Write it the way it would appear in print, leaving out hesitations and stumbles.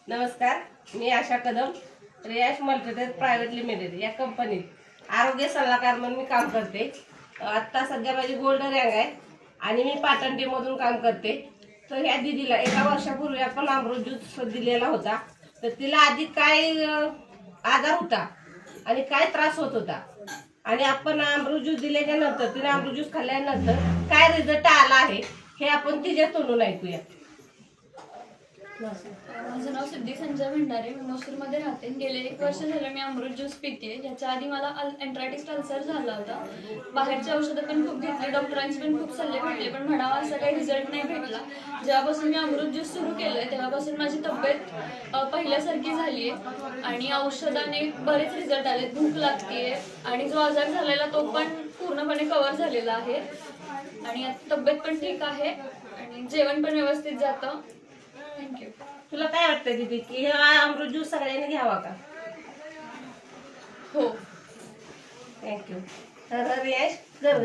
नमस्कार, मी आशा Kadam, Riyash Multitech private limited या कंपनीत आरोग्य सल्लागार म्हणून मी काम करते। आता सध्या माझी गोल्ड रँक आहे आणि मी पाटणमधून काम करते। तर ह्या दीदीला एका वर्षापूर्वी आपण अमृत ज्यूस दिलेला होता। तर तिला आधी काय आजार होता आणि काय त्रास होत होता आणि आपण अमृत ज्यूस दिल्यानंतर तिने अमृत ज्यूस खाल्ल्यानंतर काय रिझल्ट आला आहे हे आपण तिच्या तोंडून ऐकूया। माझं नाव सिद्धी संजय भंडारे, मी मसूरमध्ये राहते। गेले 1 वर्ष झालं मी अमृत ज्यूस पिते। याच्या आधी मला एंट्रायटिस अल्सर झाला होता। बाहेरची औषधं पण खूप घेतली, डॉक्टरांचे पण खूप सल्ले भेटले, पण म्हणावा असं काही रिझल्ट नाही भेटला। जेव्हापासून मी अमृत ज्यूस सुरू केलंय तेव्हापासून माझी तब्येत पहिल्यासारखी झाली आहे आणि औषधाने बरेच रिझल्ट आले। भूक लागते आणि जो आजार झालेला तो पण पूर्णपणे कव्हर झालेला आहे आणि तब्येत पण ठीक आहे आणि जेवण पण व्यवस्थित जातं। थँक्यू। तुला काय वाटतं दीदी की हा अमृत ज्यूस सगळ्यांनी घ्यावा का? हो, थँक्यू। तर रियाश घर